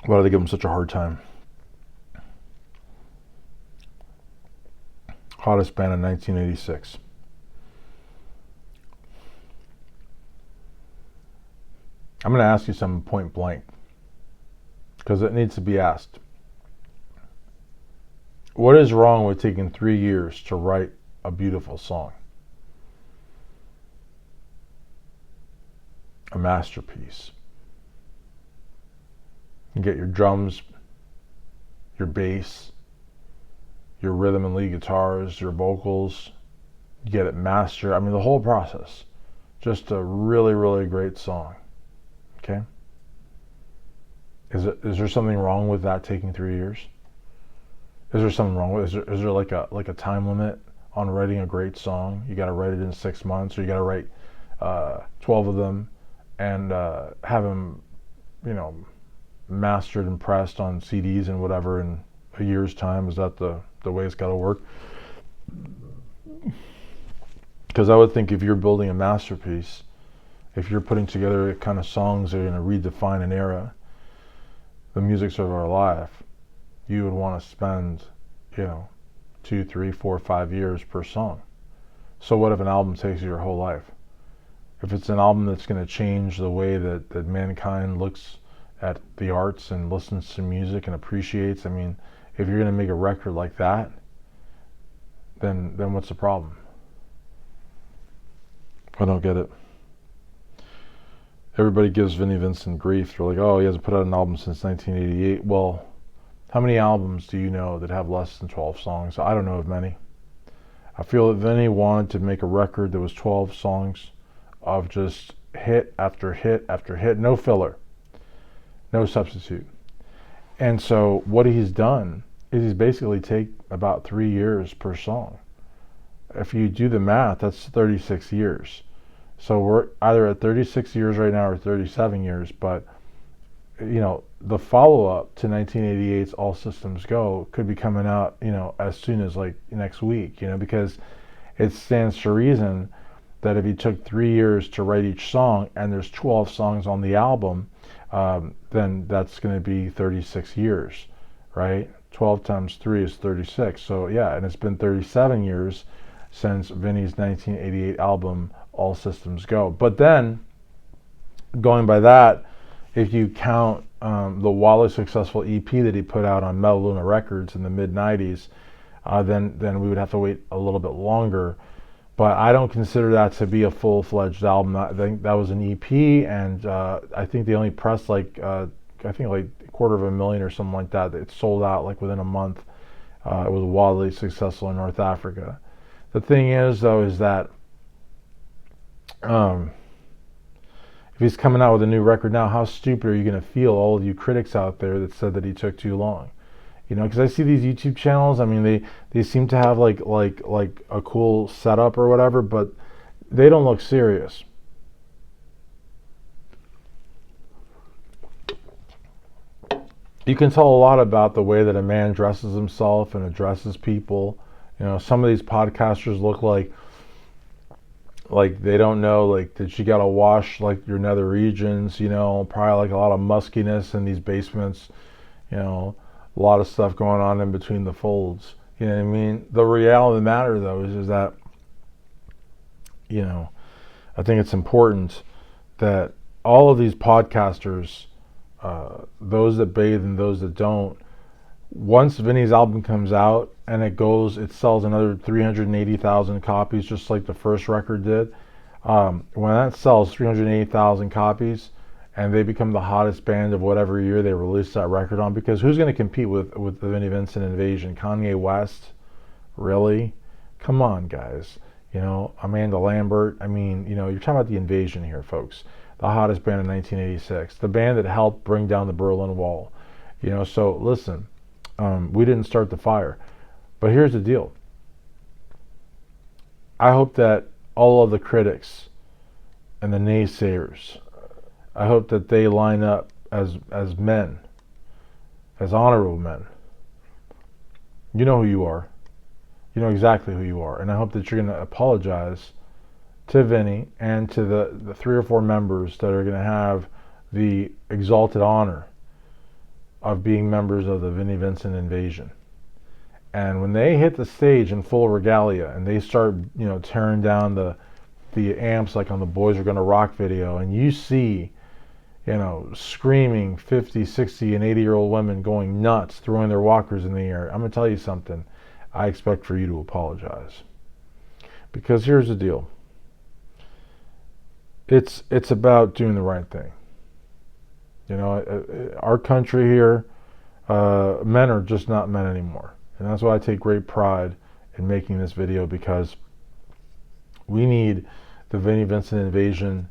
Why do they give him such a hard time? Hottest band in 1986. I'm going to ask you something point blank because it needs to be asked. What is wrong with taking 3 years to write a beautiful song? A masterpiece. You get your drums, your bass, your rhythm and lead guitars, your vocals. You get it mastered. I mean, the whole process. Just a really, really great song. Okay? Is there something wrong with that taking 3 years? Is there something wrong with it? Is there like a time limit on writing a great song? You got to write it in 6 months, or you got to write 12 of them and have them, mastered and pressed on CDs and whatever in a year's time? Is that the way it's got to work? Because I would think if you're building a masterpiece, if you're putting together kind of songs that are going to redefine an era, the music of our life, you would want to spend, 2, 3, 4, 5 years per song. So what if an album takes you your whole life? If it's an album that's going to change the way that mankind looks at the arts and listens to music and appreciates, I mean, if you're going to make a record like that, then what's the problem? I don't get it. Everybody gives Vinnie Vincent grief. They're like, oh, he hasn't put out an album since 1988. Well, how many albums do you know that have less than 12 songs? I don't know of many. I feel that Vinnie wanted to make a record that was 12 songs of just hit after hit after hit, no filler, no substitute. And so what he's done is he's basically take about 3 years per song. If you do the math, that's 36 years. So we're either at 36 years right now or 37 years, but the follow-up to 1988's All Systems Go could be coming out, as soon as like next week, because it stands to reason that if he took 3 years to write each song and there's 12 songs on the album, then that's going to be 36 years, right? 12 times 3 is 36. So yeah, and it's been 37 years since Vinnie's 1988 album All Systems Go. But then, going by that, if you count the wildly successful EP that he put out on Metal Luna Records in the mid-90s, then we would have to wait a little bit longer. But I don't consider that to be a full-fledged album. I think that was an EP, and I think they only pressed like a quarter of a million or something like that. It sold out like within a month. It was wildly successful in North Africa. The thing is, though, is that if he's coming out with a new record now, how stupid are you going to feel, all of you critics out there that said that he took too long? Because I see these YouTube channels. I mean, they seem to have like a cool setup or whatever, but they don't look serious. You can tell a lot about the way that a man dresses himself and addresses people. Some of these podcasters look like they don't know, like, that you gotta wash like your nether regions, probably like a lot of muskiness in these basements, a lot of stuff going on in between the folds. You know what I mean? The reality of the matter, though, is that, I think it's important that all of these podcasters, those that bathe and those that don't, once Vinnie's album comes out and it sells another 380,000 copies, just like the first record did. When that sells 380,000 copies, and they become the hottest band of whatever year they release that record on, because who's going to compete with the Vinnie Vincent Invasion? Kanye West? Really? Come on, guys. Amanda Lambert. I mean, you're talking about the Invasion here, folks. The hottest band in 1986. The band that helped bring down the Berlin Wall. So listen. We didn't start the fire. But here's the deal. I hope that all of the critics and the naysayers, I hope that they line up as men, as honorable men. You know who you are. You know exactly who you are. And I hope that you're going to apologize to Vinnie and to the 3 or 4 members that are going to have the exalted honor of being members of the Vinnie Vincent Invasion. And when they hit the stage in full regalia and they start, tearing down the amps like on the Boys Are Gonna Rock video, and you see, screaming 50, 60, and 80-year-old women going nuts, throwing their walkers in the air, I'm going to tell you something. I expect for you to apologize. Because here's the deal. It's about doing the right thing. Our country here, men are just not men anymore. And that's why I take great pride in making this video, because we need the Vinnie Vincent Invasion.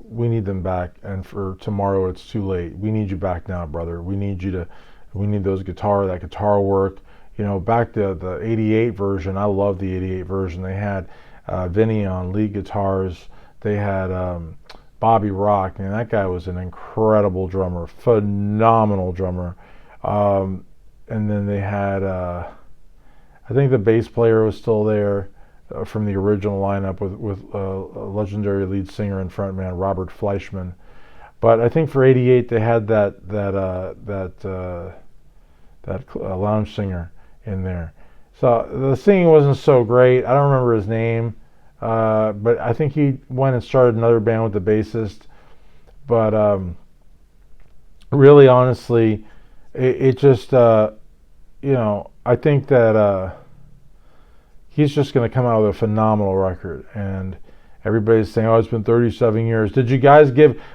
We need them back, and for tomorrow it's too late. We need you back now, brother. We need that guitar work. Back to the 88 version. I love the 88 version. They had Vinnie on lead guitars. They had Bobby Rock, and that guy was an incredible drummer, phenomenal drummer. And then they had, I think the bass player was still there from the original lineup with a legendary lead singer and frontman Robert Fleischman. But I think for '88 they had that lounge singer in there. So the singing wasn't so great. I don't remember his name, but I think he went and started another band with the bassist. But really, honestly, it just, I think that he's just going to come out with a phenomenal record. And everybody's saying, oh, it's been 37 years. Did you guys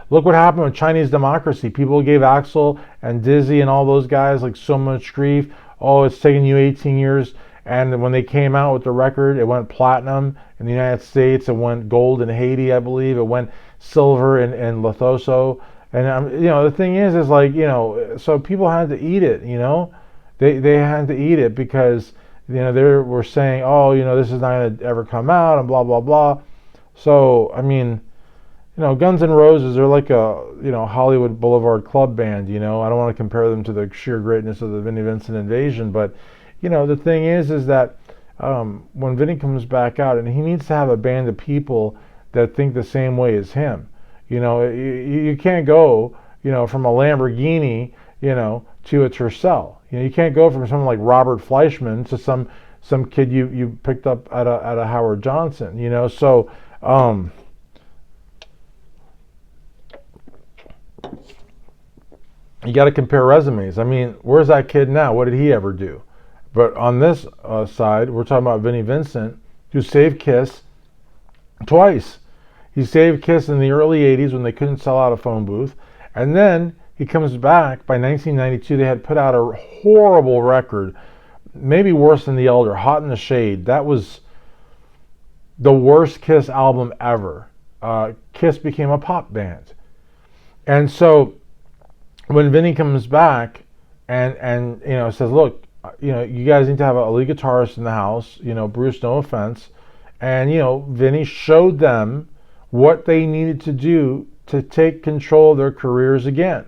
look what happened with Chinese Democracy. People gave Axl and Dizzy and all those guys like so much grief. Oh, it's taken you 18 years. And when they came out with the record, it went platinum in the United States. It went gold in Haiti, I believe. It went silver in Lesotho. And the thing is like, so people had to eat it. They had to eat it because they were saying, oh, this is not going to ever come out, and blah blah blah. So I mean, Guns N' Roses are like a Hollywood Boulevard club band. I don't want to compare them to the sheer greatness of the Vinnie Vincent Invasion, but the thing is that when Vinnie comes back out, and he needs to have a band of people that think the same way as him. You can't go, from a Lamborghini, to a Tercel. You can't go from someone like Robert Fleischman to some kid you picked up at a Howard Johnson. So you got to compare resumes. I mean, where's that kid now? What did he ever do? But on this side, we're talking about Vinnie Vincent, who saved Kiss twice. He saved Kiss in the early 80s when they couldn't sell out a phone booth. And then he comes back. By 1992, they had put out a horrible record, maybe worse than The Elder, Hot in the Shade. That was the worst Kiss album ever. Kiss became a pop band. And so when Vinnie comes back and says, look, you guys need to have a lead guitarist in the house, Bruce, no offense. And, Vinnie showed them what they needed to do to take control of their careers again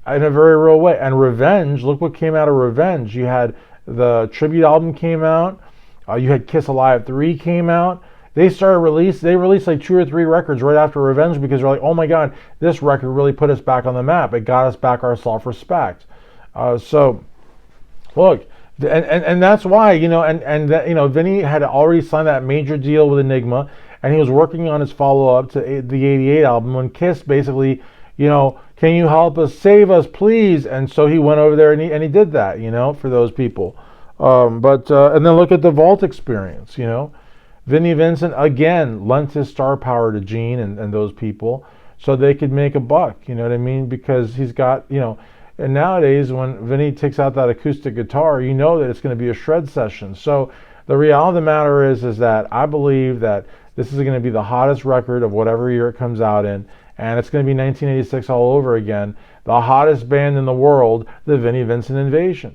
in a very real way. And Revenge, look what came out of Revenge. You had the tribute album came out. You had Kiss Alive 3 came out. They released like 2 or 3 records right after Revenge because they're like, oh my God, this record really put us back on the map. It got us back our self-respect. So look, and that's why, Vinnie had already signed that major deal with Enigma, and he was working on his follow-up to the 88 album when Kiss basically, can you help us, save us, please? And so he went over there and he did that, for those people. And then look at the Vault Experience, Vinnie Vincent, again, lent his star power to Gene and those people so they could make a buck, you know what I mean? Because he's got, and nowadays when Vinnie takes out that acoustic guitar, that it's going to be a shred session. So the reality of the matter is that I believe that this is going to be the hottest record of whatever year it comes out in, and it's going to be 1986 all over again. The hottest band in the world, the Vinnie Vincent Invasion.